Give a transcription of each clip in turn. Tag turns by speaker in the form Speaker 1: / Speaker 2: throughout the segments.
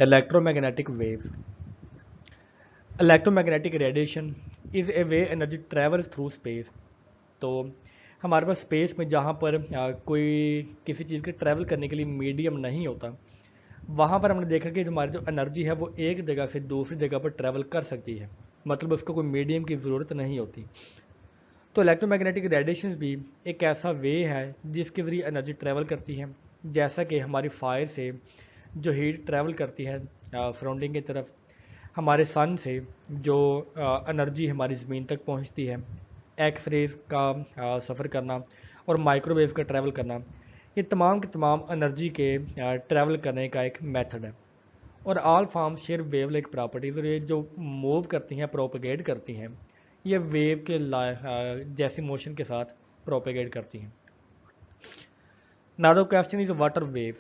Speaker 1: Electromagnetic waves. Electromagnetic radiation is a way energy travels through space. तो हमारे पास space में जहाँ पर कोई किसी चीज़ के ट्रैवल करने के लिए मीडियम नहीं होता, वहाँ पर हमने देखा कि हमारी जो एनर्जी है वो एक जगह से दूसरी जगह पर ट्रैवल कर सकती है, मतलब उसको कोई मीडियम की ज़रूरत नहीं होती। तो इलेक्ट्रोमैग्नेटिक रेडिएशन भी एक ऐसा वे है जिसके ज़रिए एनर्जी ट्रैवल करती है। जैसा कि हमारी फायर से जो हीट ट्रैवल करती है सराउंडिंग की तरफ, हमारे सन से जो एनर्जी हमारी ज़मीन तक पहुंचती है, एक्स रेज का सफ़र करना और माइक्रोवेव का ट्रैवल करना, ये तमाम के तमाम एनर्जी के ट्रैवल करने का एक मेथड है। और all forms share wave like properties, और ये जो मूव करती हैं, प्रोपेगेट करती हैं, ये वेव के जैसी मोशन के साथ प्रोपेगेट करती हैं। Now the question is water wave.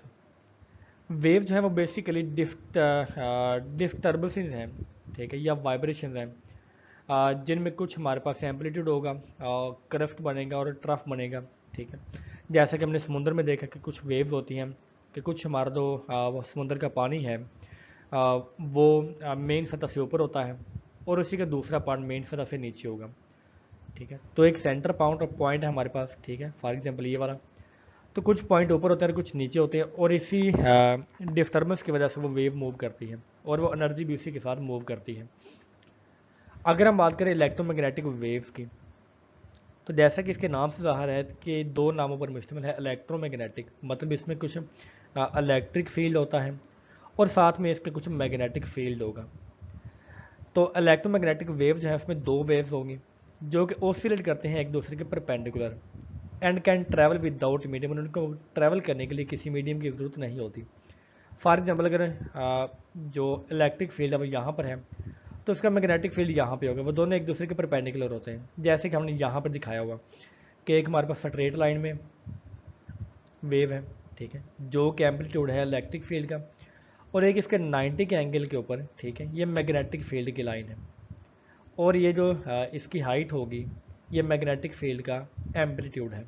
Speaker 1: Wave जो है वो बेसिकली डिस्टर्बेंसेस हैं, ठीक है, या वाइब्रेशन हैं, जिनमें कुछ हमारे पास एम्पलीट्यूड होगा, क्रस्ट बनेगा और ट्रफ बनेगा, ठीक है। जैसा कि हमने समुद्र में देखा कि कुछ वेव्स होती हैं, कि कुछ हमारा जो वो समुद्र का पानी है वो मेन सतह से ऊपर होता है और उसी का दूसरा पार्ट मेन सतह से नीचे होगा, ठीक है। तो एक सेंटर पॉइंट है हमारे पास, ठीक है, फॉर एग्जांपल ये वाला। तो कुछ पॉइंट ऊपर होते हैं और कुछ नीचे होते हैं, और इसी डिस्टर्बेंस की वजह से वो वेव मूव करती है और वो एनर्जी भी उसी के साथ मूव करती है। अगर हम बात करें इलेक्ट्रोमैग्नेटिक वेव्स की, तो जैसा कि इसके नाम से ज़ाहिर है कि दो नामों पर मुश्तमिल है। इलेक्ट्रोमैग्नेटिक मतलब इसमें कुछ इलेक्ट्रिक फील्ड होता है और साथ में इसके कुछ मैग्नेटिक फील्ड होगा। तो इलेक्ट्रोमैग्नेटिक वेव जो है उसमें दो वेव्स होंगी जो कि ऑसिलेट करते हैं एक दूसरे के perpendicular and can travel without medium. उनको ट्रैवल करने के लिए किसी मीडियम की ज़रूरत नहीं होती। फॉर एग्जाम्पल अगर जो इलेक्ट्रिक फील्ड है वो यहाँ पर है, तो उसका मैग्नेटिक फील्ड यहाँ पे होगा। वो दोनों एक दूसरे के परपेंडिकुलर होते हैं, जैसे कि हमने यहाँ पर दिखाया हुआ कि एक हमारे पास स्ट्रेट लाइन में वेव है, ठीक है, जो कि एम्पलीट्यूड है इलेक्ट्रिक फील्ड का, और एक इसके 90 के एंगल के ऊपर, ठीक है, ये मैग्नेटिक फील्ड की लाइन है, और ये जो इसकी हाइट होगी ये मैग्नेटिक फील्ड का एम्पलीट्यूड है।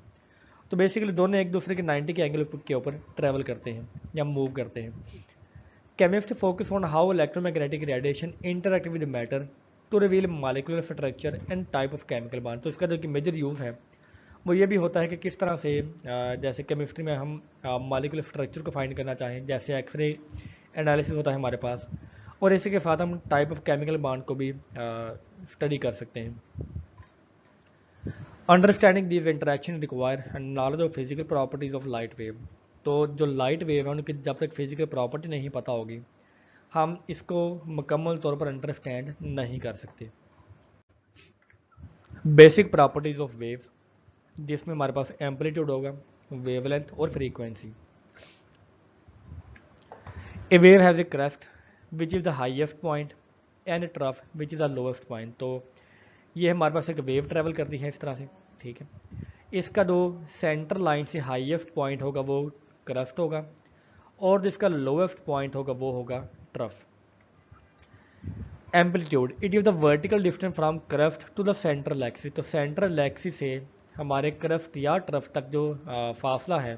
Speaker 1: तो बेसिकली दोनों एक दूसरे के 90 के एंगल के ऊपर ट्रैवल करते हैं या मूव करते हैं। Chemist focus on how electromagnetic radiation interact with matter to reveal molecular structure and type of chemical bond. तो इसका जो कि मेजर यूज़ है वो ये भी होता है कि किस तरह से जैसे केमिस्ट्री में हम मॉलिक्यूलर स्ट्रक्चर को फाइंड करना चाहें, जैसे एक्सरे एनालिसिस होता है हमारे पास, और इसी के साथ हम टाइप ऑफ केमिकल बॉन्ड को भी स्टडी कर सकते हैं। Understanding this interaction require knowledge of physical properties of light wave. तो जो लाइट वेव है उनकी जब तक फिजिकल प्रॉपर्टी नहीं पता होगी, हम इसको मुकम्मल तौर पर अंडरस्टैंड नहीं कर सकते। बेसिक प्रॉपर्टीज ऑफ वेव, जिसमें हमारे पास एम्पलीट्यूड होगा, वेवलेंथ और frequency. A wave has a crest which is the highest point and trough which is the lowest point. तो ये हमारे पास एक वेव ट्रैवल करती है इस तरह से, ठीक है। इसका जो सेंटर लाइन से हाईएस्ट पॉइंट होगा वो क्रस्ट होगा, और जिसका लोएस्ट पॉइंट होगा वो होगा trough. Amplitude, it is the vertical distance from crest to the central axis. तो सेंट्रल एक्सिस से हमारे क्रस्ट या ट्रफ तक जो फासला है,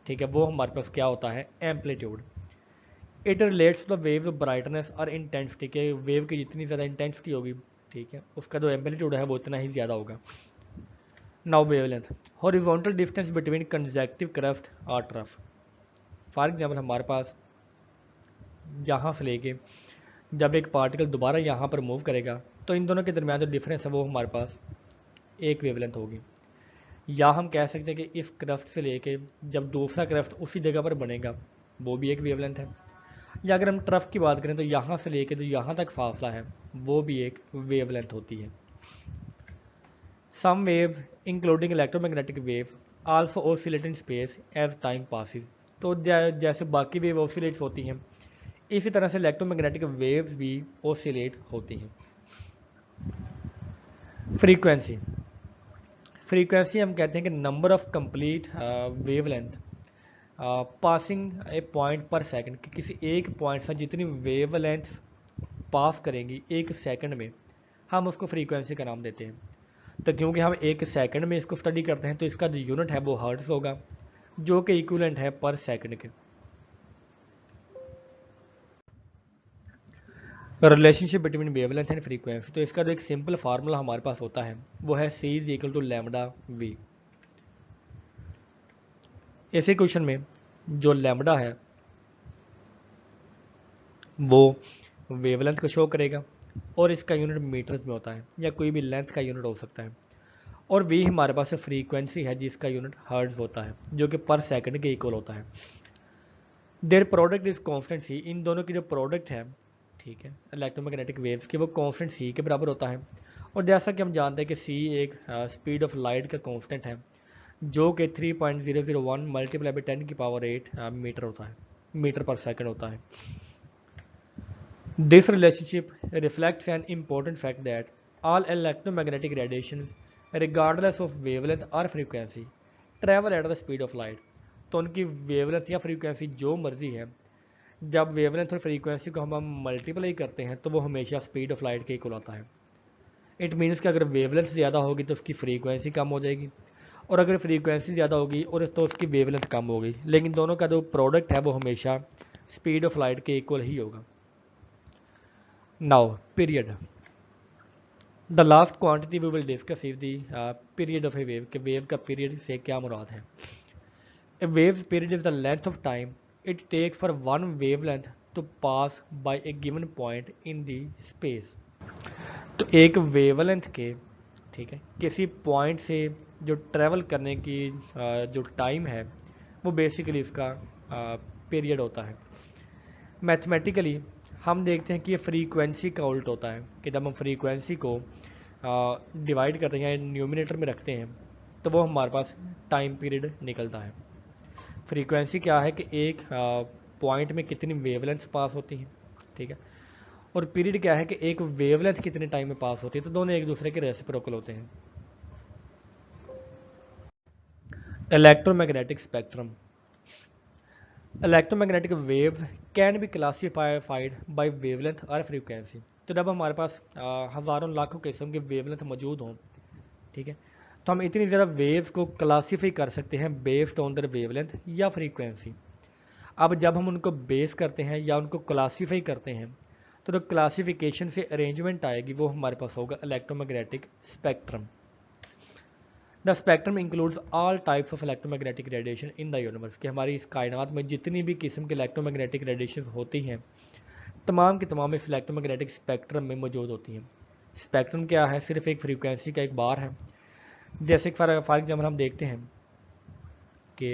Speaker 1: ठीक है, वो हमारे पास क्या होता है, amplitude. It relates to the wave brightness और इंटेंसिटी के, वेव की जितनी ज़्यादा इंटेंसिटी होगी, ठीक है, उसका जो एम्पलीट्यूड है वो उतना ही ज़्यादा होगा। Now wavelength, horizontal distance between conjunctive crust और ट्रफ। फॉर एग्जाम्पल हमारे पास यहाँ से लेके जब एक पार्टिकल दोबारा यहाँ पर मूव करेगा तो इन दोनों के दरमियान जो डिफरेंस है वो हमारे पास एक वेवलेंथ होगी। या हम कह सकते हैं कि इस क्रस्ट से लेके जब दूसरा क्रस्ट उसी जगह पर बनेगा वो भी एक वेवलेंथ है। या अगर हम ट्रफ की बात करें तो यहाँ से लेके जो यहाँ तक फासला है वो भी एक वेवलेंथ होती है। Some waves including electromagnetic waves also oscillate in space as time passes. तो जैसे बाकी वेव ऑसिलेट्स होती हैं, इसी तरह से इलेक्ट्रोमैग्नेटिक वेव्स भी ऑसिलेट होती हैं। फ्रीक्वेंसी, फ्रीक्वेंसी हम कहते हैं कि number of complete wavelength passing A point पर सेकंड, कि किसी एक पॉइंट से जितनी वेवलेंथ पास करेंगी एक सेकंड में, हम उसको फ्रीक्वेंसी का नाम देते हैं। तो क्योंकि हम एक सेकंड में इसको स्टडी करते हैं तो इसका जो यूनिट है वो हर्ट्ज होगा, जो कि इक्विवेलेंट है पर सेकंड के। Relationship between wavelength and frequency, तो इसका जो एक सिंपल फार्मूला हमारे पास होता है वो है C is equal to lambda v. इसी क्वेश्चन में जो लैम्डा है वो वेवलेंथ को शो करेगा और इसका यूनिट मीटर्स में होता है या कोई भी लेंथ का यूनिट हो सकता है, और वी हमारे पास फ्रीक्वेंसी है जिसका यूनिट हर्ट्ज होता है जो कि पर सेकंड के इक्वल होता है। देयर प्रोडक्ट इज कांस्टेंट सी, इन दोनों की जो प्रोडक्ट है, ठीक है, इलेक्ट्रोमैग्नेटिक वेव्स की, वो कांस्टेंट सी के बराबर होता है। और जैसा कि हम जानते हैं कि सी एक स्पीड ऑफ लाइट का कांस्टेंट है जो कि 3.001 मल्टीप्लाई बाई 10 की पावर 8 मीटर होता है, मीटर पर सेकंड होता है। This relationship reflects an important fact that all electromagnetic radiations regardless of wavelength or frequency travel at the speed of light। तो उनकी वेवलेंथ या फ्रीक्वेंसी जो मर्जी है, जब वेवलेंथ और फ्रीक्वेंसी को हम मल्टीप्लाई करते हैं तो वो हमेशा स्पीड ऑफ लाइट के इक्वल आता है। इट मीन्स कि अगर वेवलेंथ ज़्यादा होगी तो उसकी फ्रीक्वेंसी कम हो जाएगी, और अगर फ्रीक्वेंसी ज़्यादा होगी और तो उसकी वेवलेंथ कम होगी, लेकिन दोनों का जो प्रोडक्ट है वो हमेशा स्पीड ऑफ लाइट के इक्वल ही होगा। Now period, the last quantity we will discuss is the period of a wave, कि वेव का पीरियड से क्या मुराद है। A wave period is the length of time it takes for one wavelength to pass by a given point in the space. तो एक wavelength के, ठीक है, किसी पॉइंट से जो ट्रैवल करने की जो टाइम है वो बेसिकली इसका पीरियड होता है। मैथमेटिकली हम देखते हैं कि ये फ्रीक्वेंसी का उल्ट होता है, कि जब हम फ्रीक्वेंसी को डिवाइड करते हैं या न्यूमिनेटर में रखते हैं तो वो हमारे पास टाइम पीरियड निकलता है। फ्रीक्वेंसी क्या है कि एक पॉइंट में कितनी वेवलेंथ पास होती है, ठीक है, और पीरियड क्या है कि एक वेवलेंथ कितने टाइम में पास होती है, तो दोनों एक दूसरे के रेसिप्रोकल होते हैं। Electromagnetic spectrum, electromagnetic wave can be classified by wavelength और फ्रीक्वेंसी। तो जब हमारे पास हज़ारों लाखों किस्म के वेवलेंथ मौजूद हों, ठीक है, तो हम इतनी ज़्यादा वेव्स को क्लासीफाई कर सकते हैं बेस्ड ऑन दर वेवलेंथ या फ्रीक्वेंसी। अब जब हम उनको बेस करते हैं या उनको क्लासीफाई करते हैं तो जो क्लासिफिकेशन से अरेंजमेंट आएगी वो हमारे पास होगा electromagnetic spectrum. The spectrum includes all types of electromagnetic radiation in the universe, कि हमारी इस कायनात में जितनी भी किस्म की इलेक्ट्रोमैग्नेटिक रेडिएशन होती हैं तमाम की तमाम इस इलेक्ट्रोमैग्नेटिक स्पेक्ट्रम में मौजूद होती हैं। स्पेक्ट्रम क्या है? सिर्फ एक फ्रीक्वेंसी का एक बार है। जैसे फॉर एग्जाम्पल हम देखते हैं कि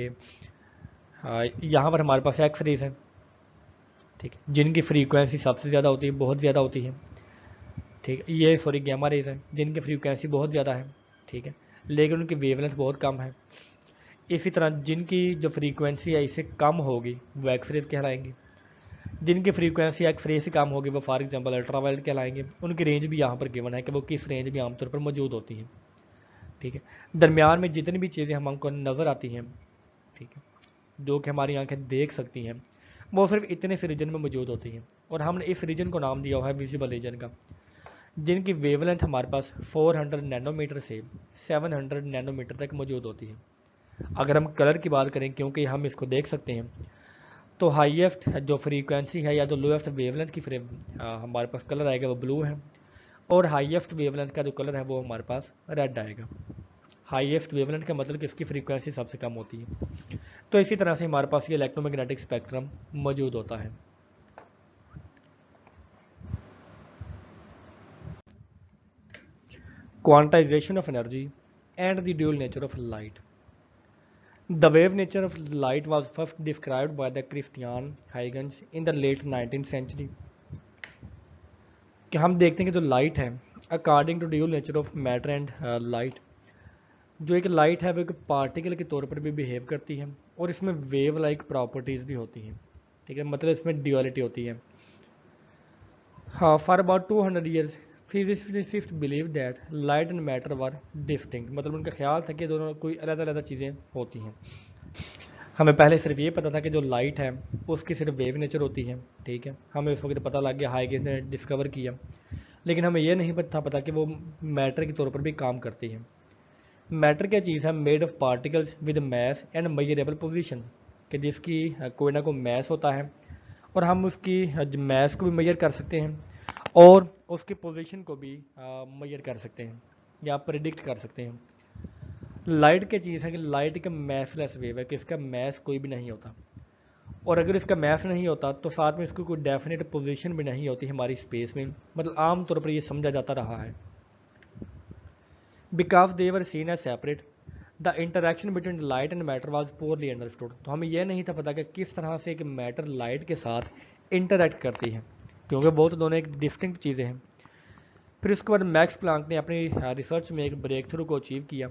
Speaker 1: यहाँ पर हमारे पास एक्स रेज है, ठीक है, जिनकी फ्रीक्वेंसी सबसे ज़्यादा होती है, बहुत ज़्यादा होती है, ठीक है, ये सॉरी गैमा रेज है जिनकी फ्रीक्वेंसी बहुत ज़्यादा है, ठीक है, लेकिन उनकी वेवलेंथ बहुत कम है। इसी तरह जिनकी जो फ्रीक्वेंसी है इससे कम होगी वो एक्स रेज कहलाएंगे, जिनकी फ्रीक्वेंसी एक्स रे से कम होगी वो फॉर एग्जांपल अल्ट्रावायलेट कहलाएंगे। उनकी रेंज भी यहाँ पर गिवन है कि वो किस रेंज में आमतौर पर मौजूद होती हैं, ठीक है। दरमियान में जितनी भी चीज़ें हमको नज़र आती हैं, ठीक है, जो कि हमारी आंखें देख सकती हैं, वो सिर्फ इतने से रीजन में मौजूद होती हैं, और हमने इस रीजन को नाम दिया हुआ है विजिबल रीजन का, जिनकी वेवलेंथ हमारे पास 400 नैनोमीटर से 700 नैनोमीटर तक मौजूद होती है। अगर हम कलर की बात करें, क्योंकि हम इसको देख सकते हैं, तो हाईएस्ट जो फ्रीक्वेंसी है या जो लोएस्ट वेवलेंथ की हमारे पास कलर आएगा वो ब्लू है, और हाईएस्ट वेवलेंथ का जो कलर है वो हमारे पास रेड आएगा। हाईएस्ट वेवलेंथ का मतलब कि इसकी फ्रीक्वेंसी सबसे कम होती है। तो इसी तरह से हमारे पास ये इलेक्ट्रोमैग्नेटिक स्पेक्ट्रम मौजूद होता है। Quantization of energy and the dual nature of light. The wave nature of light was first described by the Christian Huygens in the late 19th century। कि हम देखते हैं कि जो लाइट है, according to dual nature of matter and light, जो एक light है वो एक पार्टिकल के तौर पर भी बिहेव करती है और इसमें वेव लाइक प्रॉपर्टीज़ भी होती हैं, ठीक है, मतलब इसमें ड्यूअलिटी होती है। हाँ, for about 200 years physicist believe that light and matter were distinct, मतलब उनका ख्याल था कि दोनों कोई अलग अलग चीज़ें होती हैं। हमें पहले सिर्फ ये पता था कि जो लाइट है उसकी सिर्फ वेव नेचर होती है, ठीक है, हमें उस वक्त पता लग गया, हाइगेंस ने डिस्कवर किया, लेकिन हमें ये नहीं पता कि वो मैटर के तौर पर भी काम करती है। मैटर क्या चीज़ है? Made of particles with mass and measurable position, कि जिसकी कोई ना कोई मैस होता है और हम उसकी मैस को भी मेजर कर सकते हैं और उसकी पोजीशन को भी मेजर कर सकते हैं या प्रिडिक्ट कर सकते हैं। लाइट की चीज़ है कि लाइट का मैसलेस वेव है कि इसका मैस कोई भी नहीं होता, और अगर इसका मैस नहीं होता तो साथ में इसकी कोई डेफिनेट पोजीशन भी नहीं होती हमारी स्पेस में, मतलब आमतौर पर ये समझा जाता रहा है। Because they were seen as separate the interaction between light and matter was poorly understood. तो हमें यह नहीं था पता कि किस तरह से एक मैटर लाइट के साथ इंटरेक्ट करती है, क्योंकि वो तो दोनों एक डिस्टिंक्ट चीज़ें हैं। फिर उसके बाद मैक्स प्लांक ने अपनी रिसर्च में एक ब्रेक थ्रू को अचीव किया।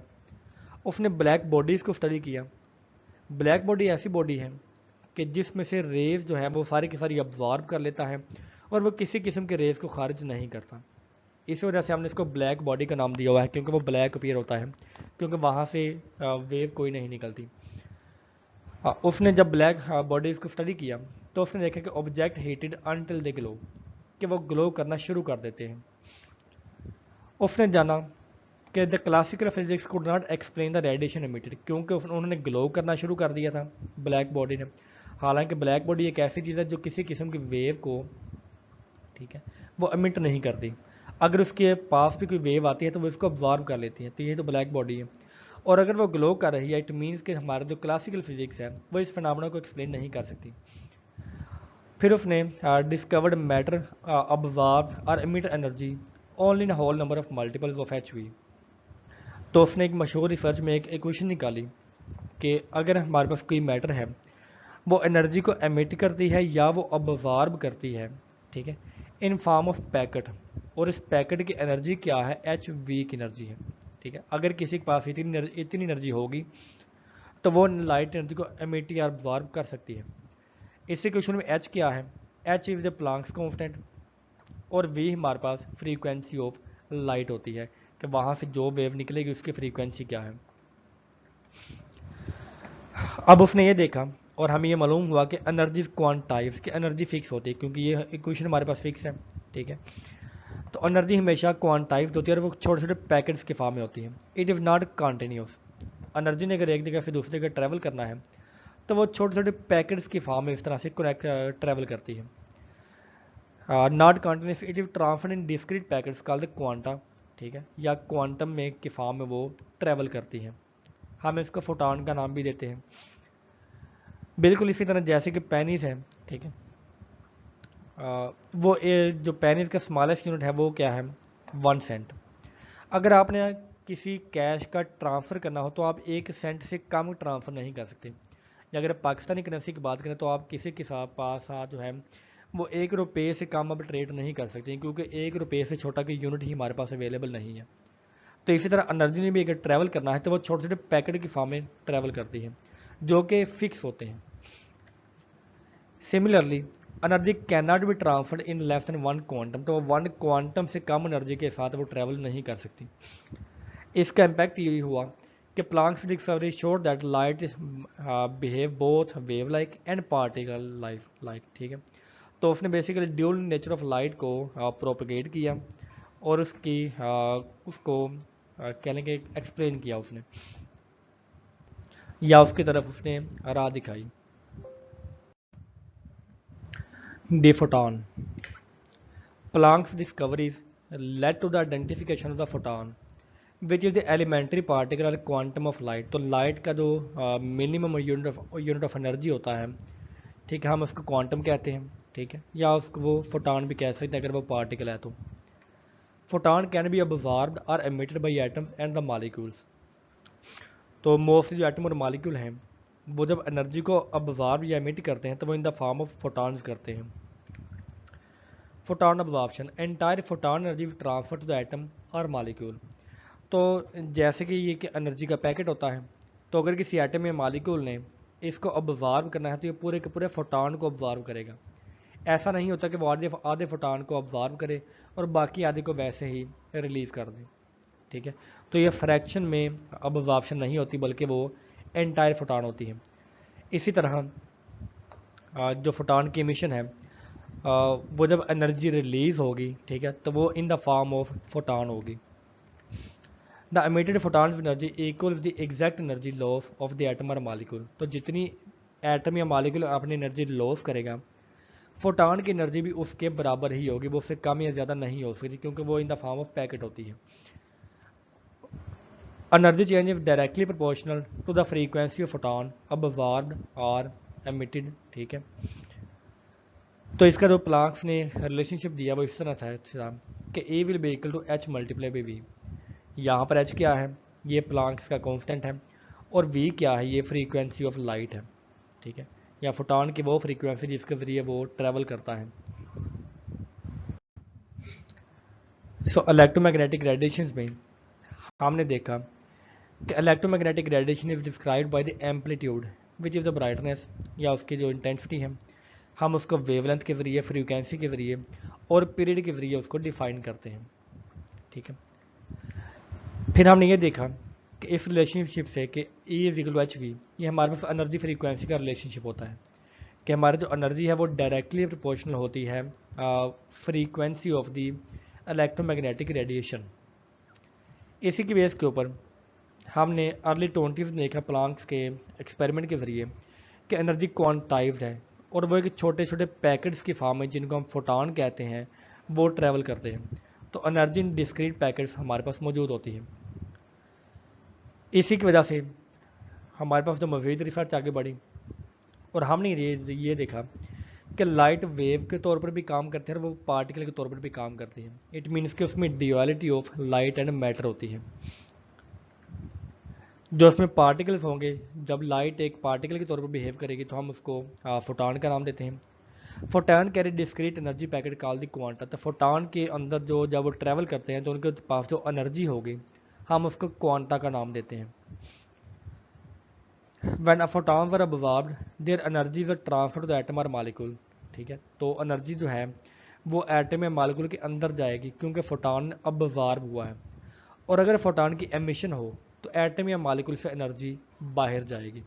Speaker 1: उसने ब्लैक बॉडीज़ को स्टडी किया। ब्लैक बॉडी ऐसी बॉडी है कि जिसमें से रेज़ जो है वो सारी की सारी अब्जॉर्ब कर लेता है और वो किसी किस्म के रेज़ को खारिज नहीं करता। इसी वजह से हमने इसको ब्लैक बॉडी का नाम दिया हुआ है, क्योंकि वो ब्लैक अपीयर होता है, क्योंकि वहाँ से वेव कोई नहीं निकलती। उसने जब ब्लैक बॉडीज़ को स्टडी किया तो उसने देखा कि object heated until they glow, कि वो ग्लो करना शुरू कर देते हैं। उसने जाना कि the classical physics could not explain the radiation emitted, क्योंकि उन्होंने ग्लो करना शुरू कर दिया था ब्लैक बॉडी ने। हालांकि ब्लैक बॉडी एक ऐसी चीज़ है जो किसी किस्म की वेव को, ठीक है, वो एमिट नहीं करती। अगर उसके पास भी कोई वेव आती है तो वो इसको ऑब्जॉर्व कर लेती है, तो ये तो ब्लैक बॉडी है। और अगर वो ग्लो कर रही है इट मीन्स कि हमारा जो क्लासिकल फिजिक्स है वो इस फिनोमेना को एक्सप्लेन नहीं कर सकती। फिर उसने डिस्कवर्ड मैटर ऑब्जॉर्व और emit energy only in whole number of multiples of h v. तो उसने एक मशहूर रिसर्च में एक इक्वेशन निकाली कि अगर हमारे पास कोई मैटर है वो एनर्जी को एमिट करती है या वो ऑब्जॉर्ब करती है, ठीक है, इन फॉर्म ऑफ पैकेट, और इस पैकेट की एनर्जी क्या है, एच वी की एनर्जी है, ठीक है। अगर किसी के पास इतनी एनर्जी होगी तो वो लाइट एनर्जी को एमिट या ऑब्जॉर्ब कर सकती है। इसी क्वेश्चन में एच क्या है, H is the Planck's constant, और वी हमारे पास फ्रीक्वेंसी ऑफ लाइट होती है कि वहाँ से जो वेव निकलेगी उसकी फ्रीक्वेंसी क्या है। अब उसने ये देखा और हमें ये मालूम हुआ कि एनर्जी क्वांटाइज की एनर्जी फिक्स होती है, क्योंकि ये इक्वेशन हमारे पास फिक्स है, ठीक है। तो एनर्जी हमेशा क्वांटाइज होती है और वो छोटे छोटे पैकेट्स के फॉर्म में होती है। It is not continuous. Energy ने अगर एक जगह से दूसरी जगह ट्रैवल करना है तो वो छोटे छोटे पैकेट्स की फॉर्म में इस तरह से कनेक्ट ट्रैवल करती है। Not continuous, it is transfer in discrete packets called quanta, ठीक है, या क्वांटम में की फॉर्म में वो ट्रैवल करती है। हम इसको फोटॉन का नाम भी देते हैं। बिल्कुल इसी तरह जैसे कि पेनीज है, ठीक है, वो जो पेनीज का स्मॉलेस्ट यूनिट है वो क्या है, 1 सेंट। अगर आपने किसी कैश का ट्रांसफ़र करना हो तो आप 1 सेंट से कम ट्रांसफ़र नहीं कर सकते। या अगर पाकिस्तानी करेंसी की बात करें तो आप किसी के साथ जो है वो 1 रुपये से कम अब ट्रेड नहीं कर सकते, क्योंकि 1 रुपये से छोटा की यूनिट ही हमारे पास अवेलेबल नहीं है। तो इसी तरह एनर्जी ने भी अगर ट्रैवल करना है तो वो छोटे छोटे पैकेट की फॉर्म में ट्रैवल करती है जो कि फिक्स होते हैं। Similarly energy can not be transferred in less than 1 quantum, तो 1 क्वांटम से कम एनर्जी के साथ वो ट्रैवल नहीं कर सकती। इसका इम्पैक्ट यही हुआ कि Planck's discovery showed that light is behave both wave like and particle like, ठीक है। तो उसने basically dual nature of light को प्रोपगेट किया और उसको कह लेंगे एक्सप्लेन किया उसने, या उसकी तरफ उसने राह दिखाई। The photon, Planck's discoveries led to the identification of the photon which is the elementary particle और क्वांटम ऑफ लाइट। तो लाइट का जो मिनिमम यूनिट ऑफ एनर्जी होता है, ठीक है, हम उसको क्वांटम कहते हैं, ठीक है, या उसको वो फोटॉन भी कह सकते हैं अगर वो पार्टिकल है तो। फोटॉन कैन बी अब्जॉर्ब्ड और emitted by atoms and the molecules. तो मोस्टली जो एटम और मॉलिक्यूल हैं वो जब एनर्जी को अब्जॉर्ब या एमिट करते हैं तो वो in the form of photons करते हैं। Photon absorption, entire photon energy transfer to the atom और मॉलिक्यूल। तो जैसे कि ये कि एनर्जी का पैकेट होता है, तो अगर किसी एटम या मॉलिक्यूल ने इसको ऑब्जॉर्व करना है तो ये पूरे के पूरे फोटॉन को ऑब्जॉर्व करेगा। ऐसा नहीं होता कि वो आधे फोटॉन को ऑब्जॉर्व करे और बाकी आधे को वैसे ही रिलीज़ कर दे, ठीक है। तो ये फ्रैक्शन में ऑब्जॉर्प्शन नहीं होती बल्कि वो एंटायर फोटॉन होती है। इसी तरह जो फोटॉन की एमिशन है वो जब एनर्जी रिलीज होगी, ठीक है, तो वो in the form of photon होगी। The emitted photon energy equals the exact energy loss of the atom और मॉलिक्यूल। तो जितनी एटम या मॉलिक्यूल अपनी एनर्जी लॉस करेगा फोटान की एनर्जी भी उसके बराबर ही होगी, वो उससे कम या ज़्यादा नहीं हो सकती, क्योंकि वो in the form of packet होती है। Energy change is directly proportional to the frequency of photon absorbed और एमिटेड। ठीक है, तो इसका जो प्लांक्स ने रिलेशनशिप दिया वो इस तरह था कि A will be equal to h multiply by v. यहाँ पर एच क्या है, ये प्लांक्स का कांस्टेंट है, और वी क्या है, ये फ्रीक्वेंसी ऑफ लाइट है। ठीक है, या फोटान की वो फ्रीक्वेंसी जिसके ज़रिए वो ट्रैवल करता है। सो इलेक्ट्रोमैग्नेटिक रेडिएशंस में हमने देखा कि electromagnetic radiation is described by the amplitude which is the brightness, या उसकी जो इंटेंसिटी है, हम उसको वेवलेंथ के ज़रिए, फ्रीक्वेंसी के ज़रिए और पीरियड के ज़रिए उसको डिफाइन करते हैं। ठीक है, फिर हमने ये देखा कि इस रिलेशनशिप से कि E is equal to h v, ये हमारे पास एनर्जी फ्रीक्वेंसी का रिलेशनशिप होता है कि हमारी जो एनर्जी है वो डायरेक्टली प्रोपोर्शनल होती है frequency of the electromagnetic radiation. इसी की बेस के ऊपर हमने अर्ली 20s में देखा प्लांक्स के एक्सपेरिमेंट के ज़रिए कि एनर्जी क्वांटाइज्ड है, और वो एक छोटे छोटे पैकेट्स की फॉर्म है जिनको हम फोटान कहते हैं, वो ट्रैवल करते हैं। तो एनर्जी इन डिस्क्रीट पैकेट्स हमारे पास मौजूद होती है। इसी की वजह से हमारे पास जो मज़ीद रिसर्च आगे बढ़ी, और हमने ये देखा कि लाइट वेव के तौर पर भी काम करते हैं और वो पार्टिकल के तौर पर भी काम करती है। इट मीन्स कि उसमें duality of light and matter होती है। जो उसमें पार्टिकल्स होंगे, जब लाइट एक पार्टिकल के तौर पर बिहेव करेगी तो हम उसको फोटान का नाम देते हैं। Photon carry discrete energy packet call the quanta. तो फोटान के अंदर जो जब वो ट्रैवल करते हैं तो उनके पास जो एनर्जी होगी हम उसको क्वांटा का नाम देते हैं। When a photons are absorbed, their energies are transferred to the atom or molecule। ठीक है, तो एनर्जी जो है वो एटम या मालिक्यूल के अंदर जाएगी क्योंकि फोटान अब्जॉर्ब हुआ है, और अगर फोटान की एमिशन हो तो एटम या मालिक्यूल से एनर्जी बाहर जाएगी।